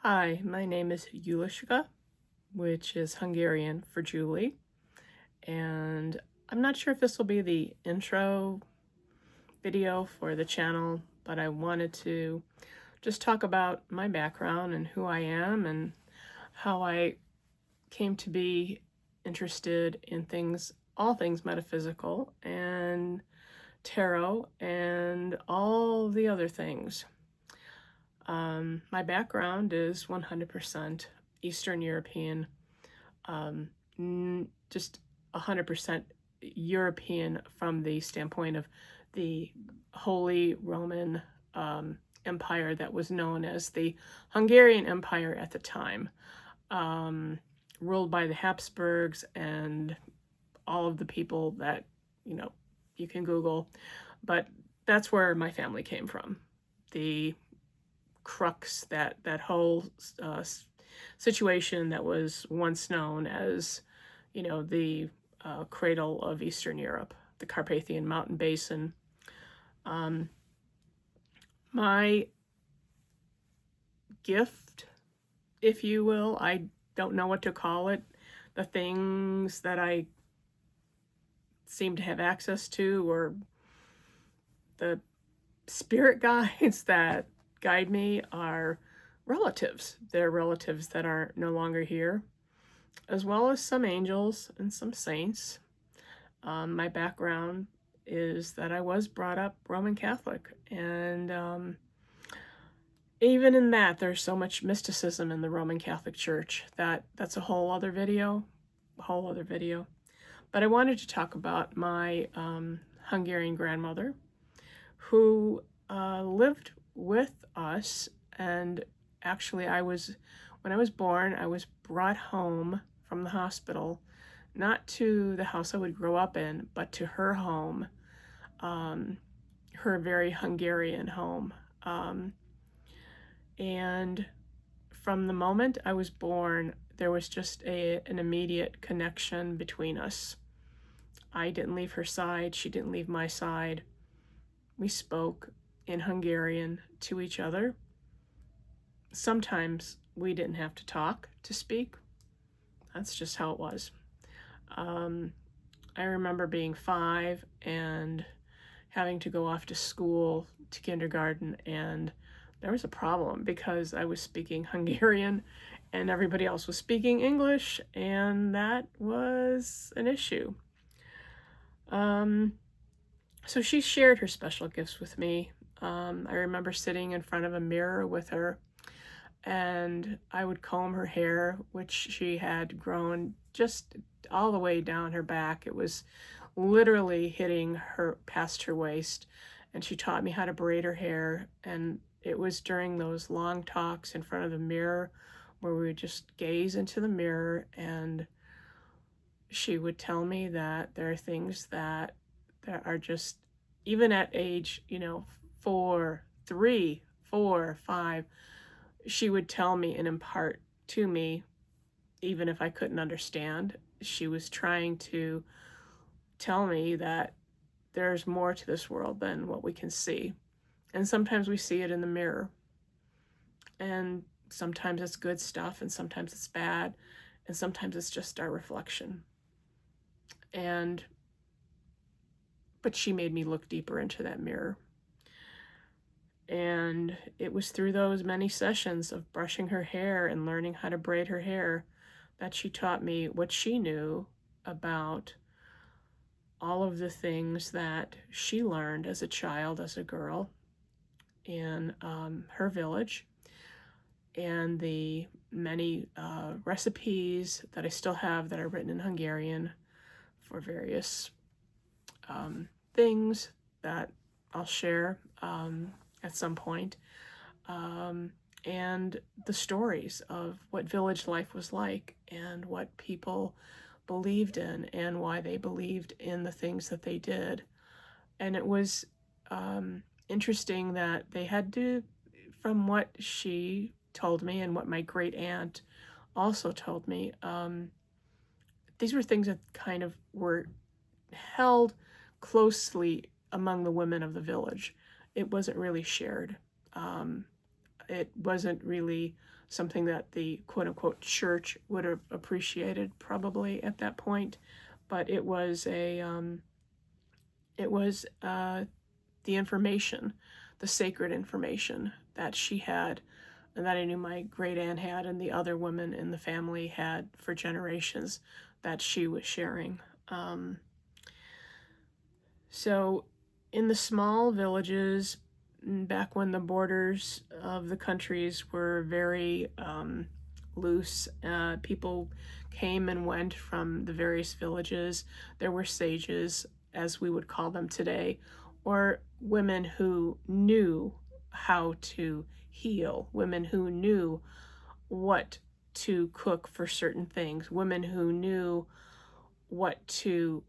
Hi, my name is Julika, which is Hungarian for Julie, and I'm not sure if this will be the intro video for the channel, but I wanted to just talk about my background and who I am and how I came to be interested in all things metaphysical and tarot and all the other things. My background is 100% Eastern European, just 100% European from the standpoint of the Holy Roman Empire that was known as the Hungarian Empire at the time, ruled by the Habsburgs and all of the people that, you can Google. But that's where my family came from. The crux, that whole situation that was once known as, the cradle of Eastern Europe, the Carpathian Mountain Basin. My gift, if you will, I don't know what to call it, the things that I seem to have access to, or the spirit guides that guide me, are relatives. They're relatives that are no longer here, as well as some angels and some saints. My background is that I was brought up Roman Catholic, and even in that, there's so much mysticism in the Roman Catholic Church that's a whole other video. But I wanted to talk about my Hungarian grandmother, who lived with us. And actually, when I was born, I was brought home from the hospital, not to the house I would grow up in, but to her home, her very Hungarian home. And from the moment I was born, there was just an immediate connection between us. I didn't leave her side. She didn't leave my side. We spoke in Hungarian to each other. Sometimes we didn't have to talk to speak. That's just how it was. I remember being 5 and having to go off to school, to kindergarten, and there was a problem because I was speaking Hungarian and everybody else was speaking English, and that was an issue. So she shared her special gifts with me. I remember sitting in front of a mirror with her, and I would comb her hair, which she had grown just all the way down her back. It was literally hitting her past her waist, and she taught me how to braid her hair. And it was during those long talks in front of the mirror where we would just gaze into the mirror, and she would tell me that there are things that are just, even at age 4, 3, 4, 5, she would tell me and impart to me, even if I couldn't understand. She was trying to tell me that there's more to this world than what we can see. And sometimes we see it in the mirror. And sometimes it's good stuff, and sometimes it's bad, and sometimes it's just our reflection. But she made me look deeper into that mirror. And it was through those many sessions of brushing her hair and learning how to braid her hair that she taught me what she knew about all of the things that she learned as a child, as a girl, in her village, and the many recipes that I still have that are written in Hungarian for various things that I'll share at some point, and the stories of what village life was like and what people believed in and why they believed in the things that they did. And it was interesting that they had to, from what she told me and what my great aunt also told me, these were things that kind of were held closely among the women of the village. It wasn't really shared. it wasn't really something that the quote-unquote church would have appreciated probably at that point, but it was the information, the sacred information that she had, and that I knew my great aunt had, and the other women in the family had for generations, that she was sharing. So, in the small villages, back when the borders of the countries were very loose, people came and went from the various villages. There were sages, as we would call them today, or women who knew how to heal, women who knew what to cook for certain things, women who knew what to,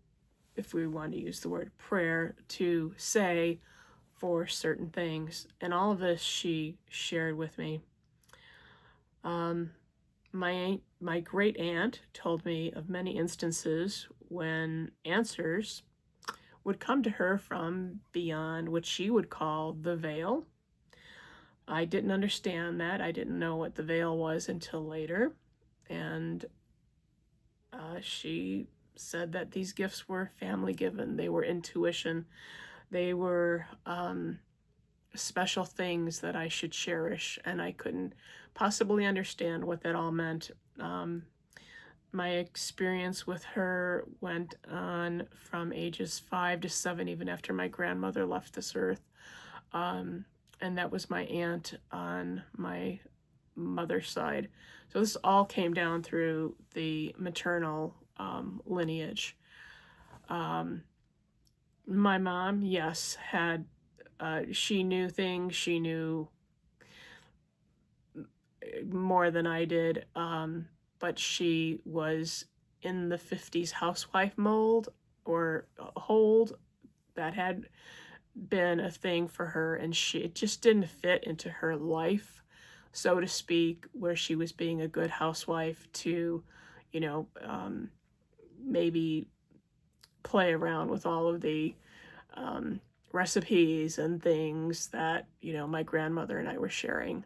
if we want to use the word prayer, to say for certain things. And all of this she shared with me. My great aunt told me of many instances when answers would come to her from beyond what she would call the veil. I didn't understand that. I didn't know what the veil was until later. And she said that these gifts were family given. They were intuition. They were special things that I should cherish, and I couldn't possibly understand what that all meant. My experience with her went on from ages 5 to 7, even after my grandmother left this earth. And that was my aunt on my mother's side. So this all came down through the maternal lineage. My mom, yes, she knew things. She knew more than I did, but she was in the 50s housewife mold or hold. That had been a thing for her, and it just didn't fit into her life, so to speak, where she was being a good housewife to, maybe play around with all of the recipes and things that, my grandmother and I were sharing.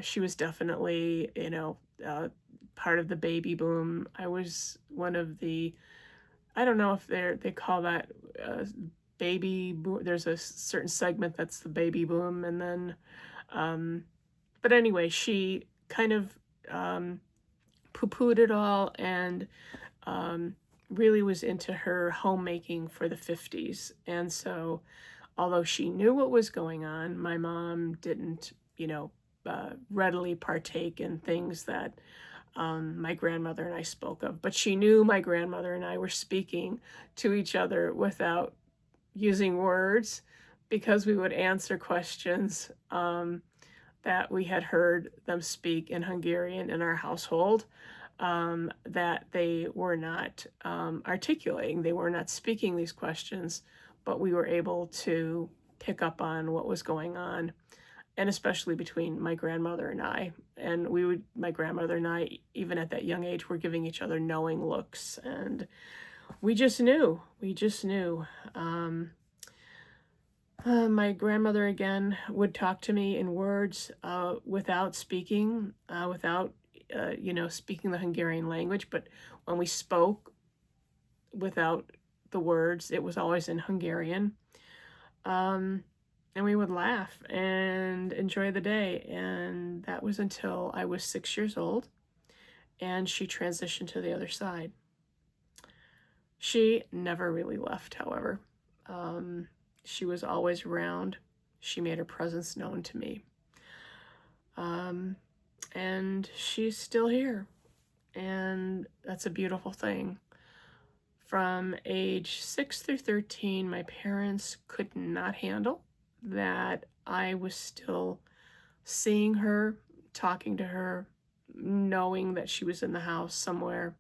She was definitely, part of the baby boom. I was one of the, I don't know if they call that baby boom. There's a certain segment that's the baby boom, and then, but anyway, she kind of poo-pooed it all, and really was into her homemaking for the 50s. And so, although she knew what was going on, my mom didn't, readily partake in things that my grandmother and I spoke of. But she knew my grandmother and I were speaking to each other without using words, because we would answer questions that we had heard them speak in Hungarian in our household, that they were not articulating. They were not speaking these questions, but we were able to pick up on what was going on, and especially between my grandmother and I. And my grandmother and I, even at that young age, were giving each other knowing looks, and we just knew. My grandmother, again, would talk to me in words without speaking, without, speaking the Hungarian language. But when we spoke without the words, it was always in Hungarian. And we would laugh and enjoy the day. And that was until I was 6 years old, and she transitioned to the other side. She never really left, however. She was always around. She made her presence known to me. And she's still here. And that's a beautiful thing. From age 6 through 13, my parents could not handle that I was still seeing her, talking to her, knowing that she was in the house somewhere.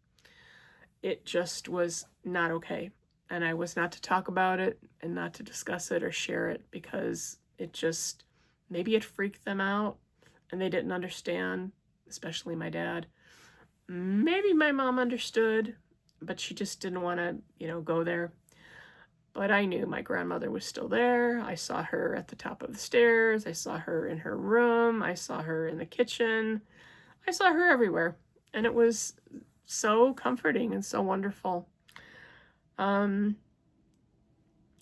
It just was not okay. And I was not to talk about it and not to discuss it or share it, because maybe it freaked them out and they didn't understand, especially my dad. Maybe my mom understood, but she just didn't want to, go there. But I knew my grandmother was still there. I saw her at the top of the stairs. I saw her in her room. I saw her in the kitchen. I saw her everywhere. And it was so comforting and so wonderful.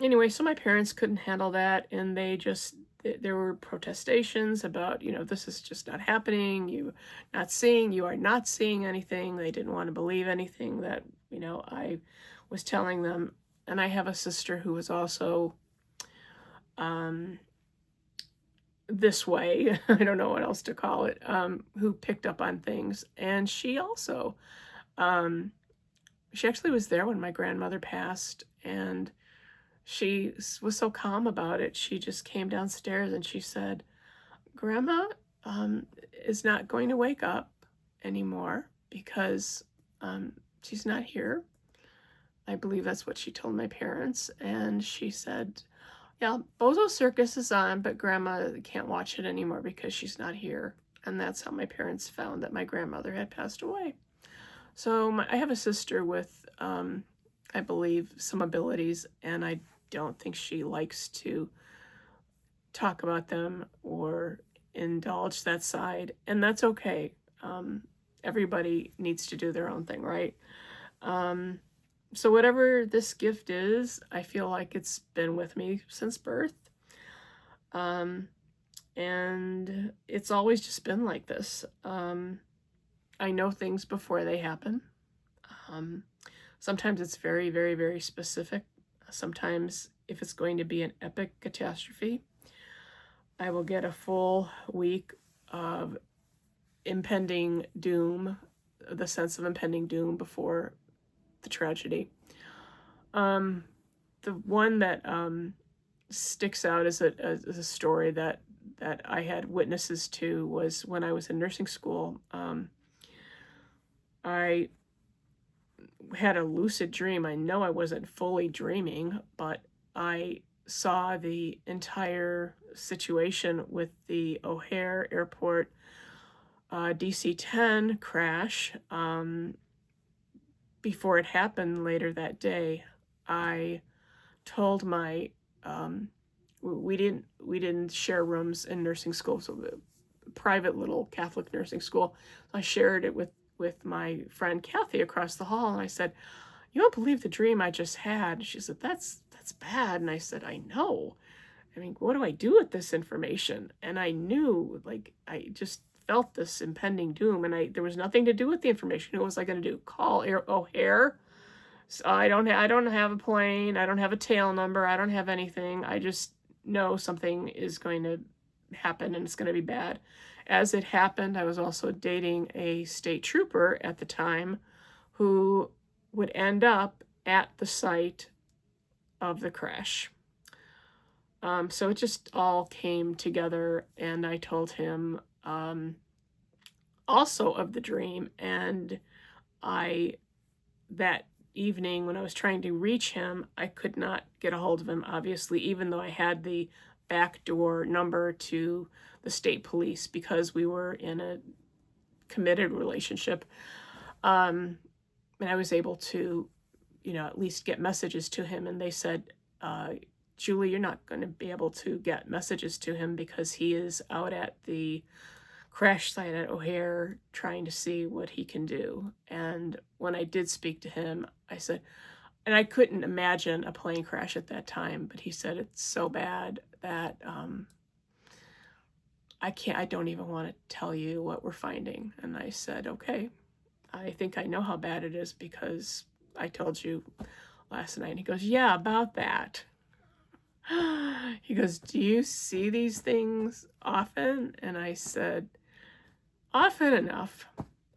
Anyway, so my parents couldn't handle that, and there were protestations about, this is just not happening. You are not seeing anything. They didn't want to believe anything that, I was telling them. And I have a sister who was also this way, I don't know what else to call it, who picked up on things. And she also, she actually was there when my grandmother passed, and she was so calm about it. She just came downstairs and she said, Grandma is not going to wake up anymore because she's not here. I believe that's what she told my parents. And she said, yeah, Bozo Circus is on, but Grandma can't watch it anymore because she's not here. And that's how my parents found that my grandmother had passed away. So I have a sister with, I believe, some abilities, and I don't think she likes to talk about them or indulge that side, and that's okay. Everybody needs to do their own thing, right? So whatever this gift is, I feel like it's been with me since birth. And it's always just been like this. I know things before they happen. Sometimes it's very, very, very specific. Sometimes if it's going to be an epic catastrophe, I will get a full week of impending doom, the sense of impending doom before the tragedy. The one that sticks out as a story that I had witnesses to was when I was in nursing school. I had a lucid dream. I know I wasn't fully dreaming, but I saw the entire situation with the O'Hare Airport DC-10 crash. Before it happened later that day, I told my we didn't share rooms in nursing school, so a private little Catholic nursing school. I shared it with my friend Kathy across the hall, and I said, you won't believe the dream I just had. She said, that's bad. And I said, I know. I mean, what do I do with this information? And I knew, like, I just felt this impending doom, and there was nothing to do with the information. What was I going to do? Call O'Hare? So I don't have a plane. I don't have a tail number. I don't have anything. I just know something is going to happen, and it's going to be bad. As it happened, I was also dating a state trooper at the time who would end up at the site of the crash. So it just all came together, and I told him also of the dream, and that evening when I was trying to reach him, I could not get a hold of him, obviously, even though I had the backdoor number to the state police because we were in a committed relationship. And I was able to, at least get messages to him. And they said, Julie, you're not going to be able to get messages to him because he is out at the crash site at O'Hare trying to see what he can do. And when I did speak to him, I said, and I couldn't imagine a plane crash at that time, but he said it's so bad that I don't even want to tell you what we're finding. And I said, okay, I think I know how bad it is because I told you last night. And he goes, yeah, about that. He goes, do you see these things often? And I said, often enough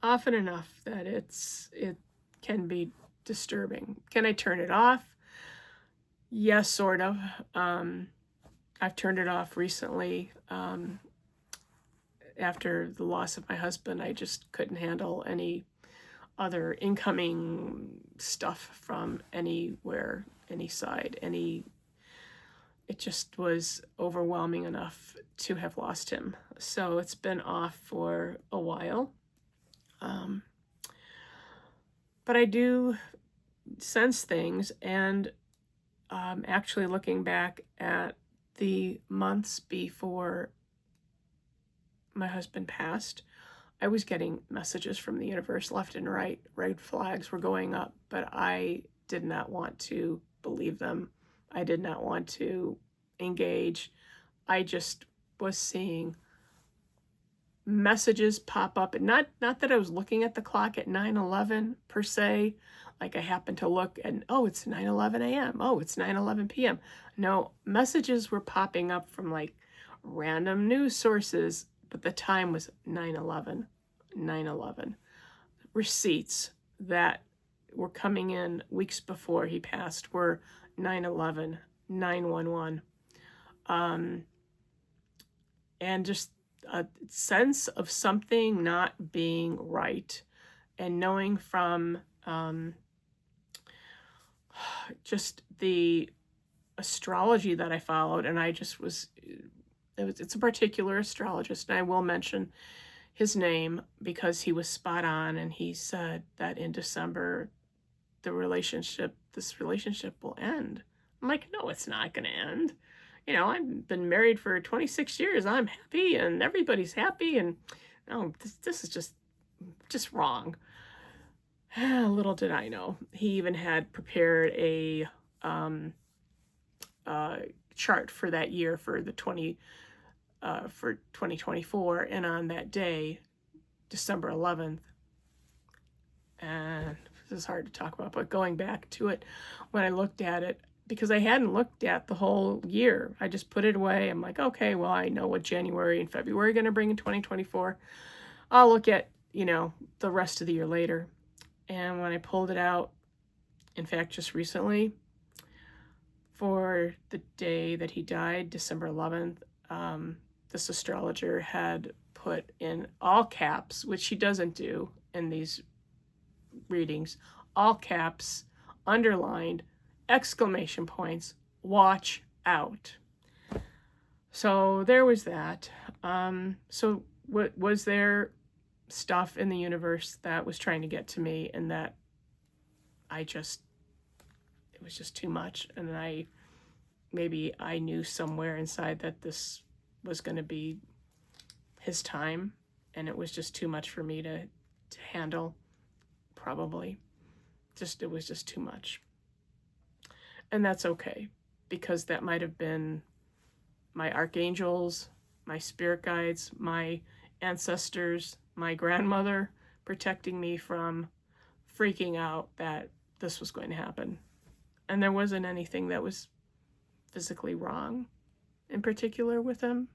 that it can be disturbing. Can I turn it off? Yes, sort of. I've turned it off recently. After the loss of my husband, I just couldn't handle any other incoming stuff from anywhere, any side, it just was overwhelming enough to have lost him. So it's been off for a while. But I do sense things, and actually looking back at the months before my husband passed, I was getting messages from the universe left and right. Red flags were going up, but I did not want to believe them. I did not want to engage. I just was seeing messages pop up, and not that I was looking at the clock at 9:11 per se. Like I happened to look and, oh, it's 9:11 a.m. Oh, it's 9:11 p.m. No, messages were popping up from like random news sources, but the time was 9:11. 9/11. Receipts that were coming in weeks before he passed were 9/11, 911. And just a sense of something not being right, and knowing from just the astrology that I followed, and I just was, it's a particular astrologist, and I will mention his name because he was spot on, and he said that in December this relationship will end. I'm like, no, it's not going to end. You know, I've been married for 26 years. I'm happy and everybody's happy. And no, this is just wrong. Little did I know. He even had prepared a chart for that year for 2024. And on that day, December 11th, and this is hard to talk about, but going back to it, when I looked at it, because I hadn't looked at the whole year, I just put it away. I'm like, okay, well, I know what January and February are going to bring in 2024. I'll look at, the rest of the year later. And when I pulled it out, in fact, just recently, for the day that he died, December 11th, this astrologer had put in all caps, which he doesn't do in these readings, all caps, underlined, exclamation points, watch out. So there was that. So what was there stuff in the universe that was trying to get to me, and that it was just too much, and maybe I knew somewhere inside that this was going to be his time, and it was just too much for me to handle, probably. It was just too much. And that's okay, because that might have been my archangels, my spirit guides, my ancestors, my grandmother protecting me from freaking out that this was going to happen. And there wasn't anything that was physically wrong in particular with him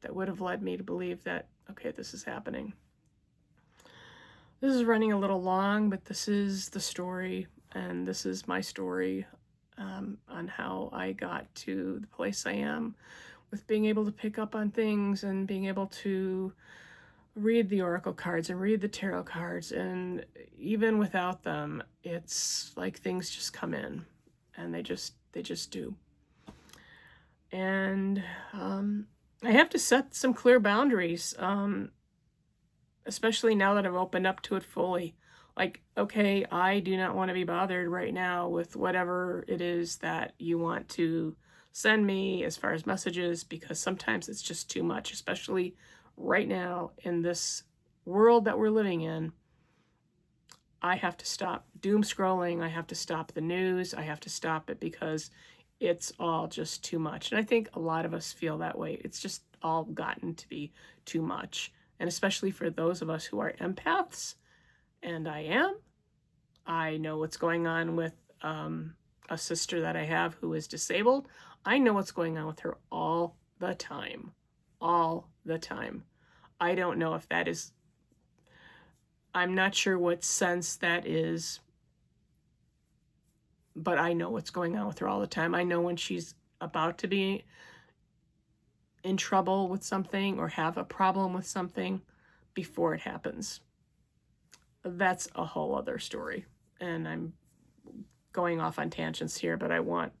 that would have led me to believe that, okay, this is happening. This is running a little long, but this is the story, and this is my story on how I got to the place I am with being able to pick up on things and being able to read the oracle cards and read the tarot cards. And even without them, it's like things just come in, and they just do. And I have to set some clear boundaries, especially now that I've opened up to it fully. Like, okay, I do not want to be bothered right now with whatever it is that you want to send me as far as messages, because sometimes it's just too much, especially right now in this world that we're living in. I have to stop doom scrolling. I have to stop the news. I have to stop it because it's all just too much. And I think a lot of us feel that way. It's just all gotten to be too much. And especially for those of us who are empaths, and I know what's going on with a sister that I have who is disabled. I know what's going on with her all the time. All the time. I don't know if that is, I'm not sure what sense that is, but I know what's going on with her all the time. I know when she's about to be in trouble with something or have a problem with something before it happens. That's a whole other story, and I'm going off on tangents here, but I want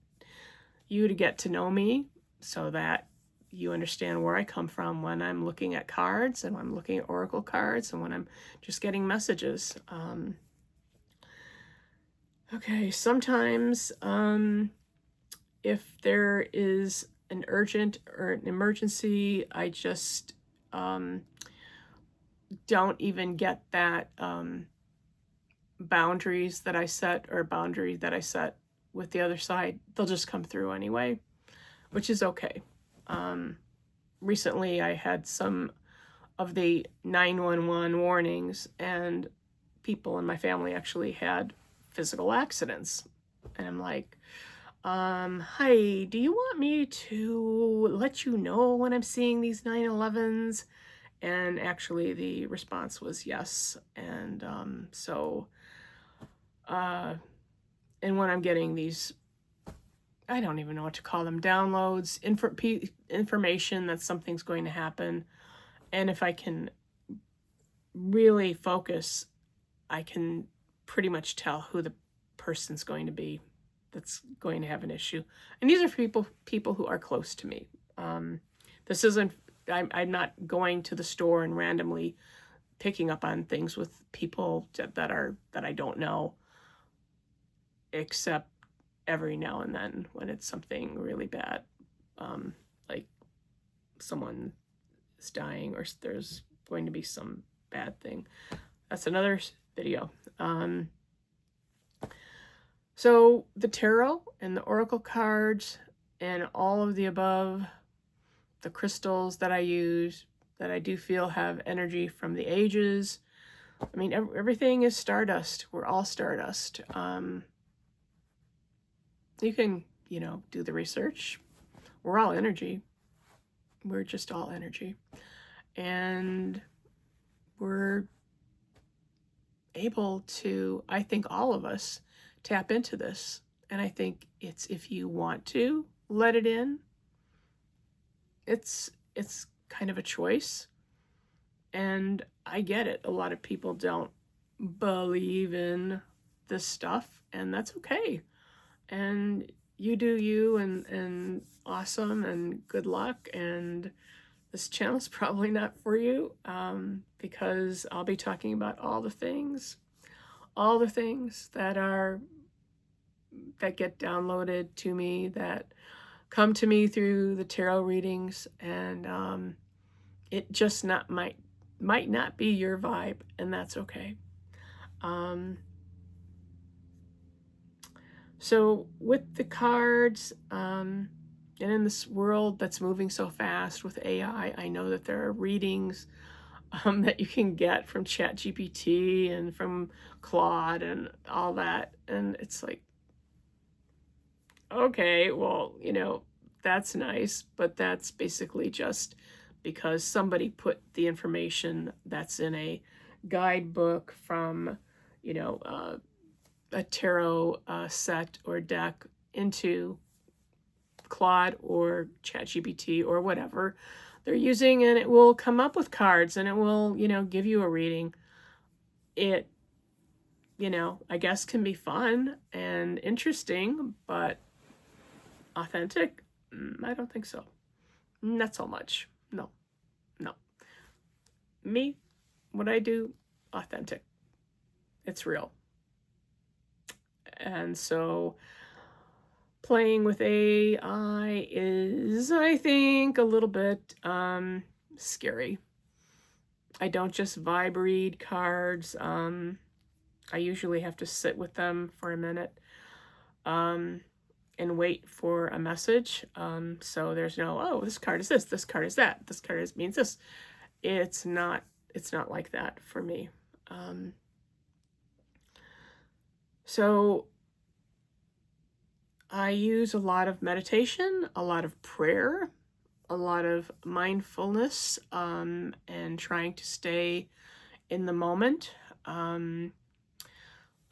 you to get to know me so that you understand where I come from when I'm looking at cards, and when I'm looking at oracle cards, and when I'm just getting messages. Okay, sometimes if there is an urgent or an emergency, I just don't even get that boundaries that I set, or boundary that I set with the other side. They'll just come through anyway, which is okay. Recently, I had some of the 911 warnings, and people in my family actually had physical accidents. And I'm like, hi, do you want me to let you know when I'm seeing these 911s? And actually, the response was yes. And and when I'm getting these, I don't even know what to call them, downloads, information that something's going to happen, and if I can really focus, I can pretty much tell who the person's going to be that's going to have an issue. And these are people who are close to me. This isn't, I'm not going to the store and randomly picking up on things with people that I don't know, except every now and then when it's something really bad, like someone is dying or there's going to be some bad thing. That's another video. So the tarot and the oracle cards and all of the above, the crystals that I use, that I do feel have energy from the ages. I mean, everything is stardust. We're all stardust. You can, do the research. We're all energy. We're just all energy. And we're able to, I think all of us, tap into this. And I think it's, if you want to let it in, it's kind of a choice. And I get it. A lot of people don't believe in this stuff, and that's okay. And you do you, and awesome, and good luck. And this channel's probably not for you, because I'll be talking about all the things that get downloaded to me, that come to me through the tarot readings, and it just might not be your vibe, and that's okay. So with the cards, and in this world that's moving so fast with AI, I know that there are readings that you can get from ChatGPT and from Claude and all that. And it's like, okay, well, that's nice, but that's basically just because somebody put the information that's in a guidebook from, a tarot set or deck into Claude or ChatGPT or whatever they're using, and it will come up with cards, and it will, give you a reading. It, I guess can be fun and interesting, but authentic? I don't think so. Not so much. No. Me, what I do, authentic. It's real. And so playing with AI is, I think, a little bit scary. I don't just vibe read cards. I usually have to sit with them for a minute and wait for a message. So there's no, oh, this card is this card is that, this card means this. It's not like that for me. So I use a lot of meditation, a lot of prayer, a lot of mindfulness, and trying to stay in the moment. I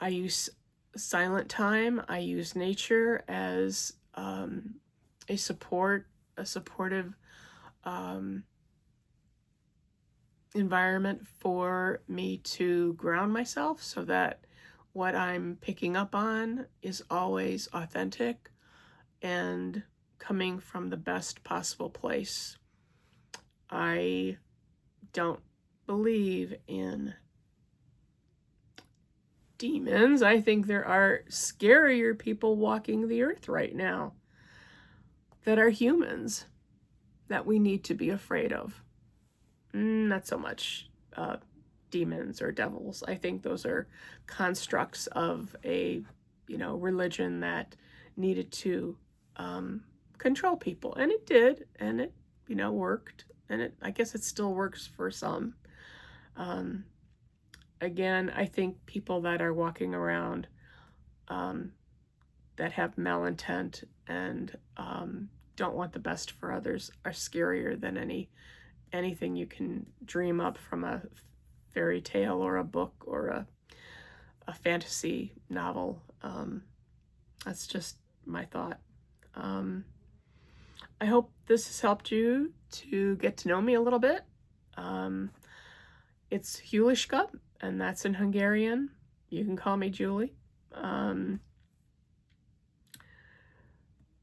use silent time. I use nature as a supportive environment for me to ground myself, so that what I'm picking up on is always authentic and coming from the best possible place. I don't believe in demons. I think there are scarier people walking the earth right now. that are humans that we need to be afraid of. Not so much demons or devils. I think those are constructs of a, religion that needed to control people. And it did, and it, worked. And I guess it still works for some. Again, I think people that are walking around that have malintent and don't want the best for others are scarier than anything you can dream up from a fairy tale or a book or a fantasy novel. That's just my thought. I hope this has helped you to get to know me a little bit. It's Huliska, and that's in Hungarian. You can call me Julie.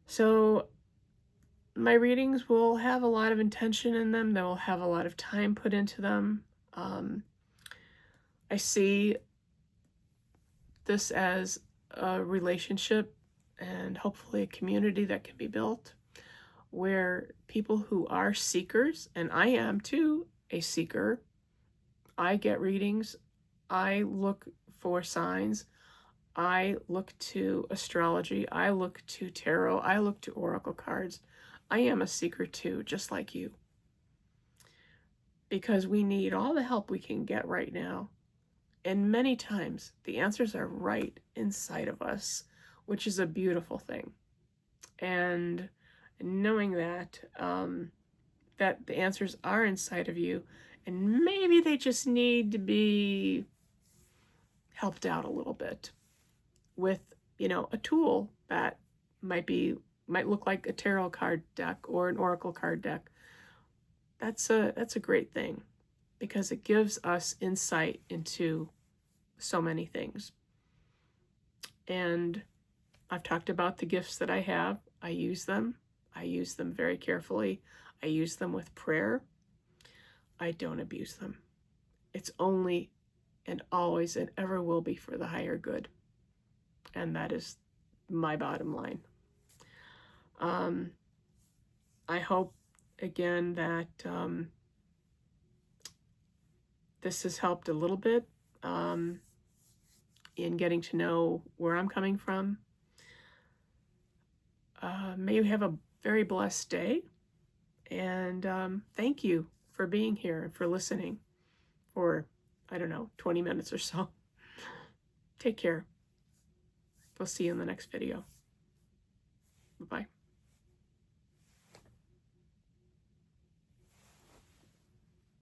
So my readings will have a lot of intention in them. They will have a lot of time put into them. I see this as a relationship and hopefully a community that can be built where people who are seekers, and I am too a seeker, I get readings, I look for signs, I look to astrology, I look to tarot, I look to oracle cards. I am a seeker too, just like you. Because we need all the help we can get right now. And many times the answers are right inside of us, which is a beautiful thing. And knowing that, that the answers are inside of you, and maybe they just need to be helped out a little bit with, a tool that might look like a tarot card deck or an oracle card deck. That's a great thing because it gives us insight into so many things. And I've talked about the gifts that I have. I use them. I use them very carefully. I use them with prayer. I don't abuse them. It's only and always and ever will be for the higher good. And that is my bottom line. I hope, again, that this has helped a little bit in getting to know where I'm coming from. May you have a very blessed day. And thank you for being here and for listening for, 20 minutes or so. Take care. We'll see you in the next video. Bye-bye.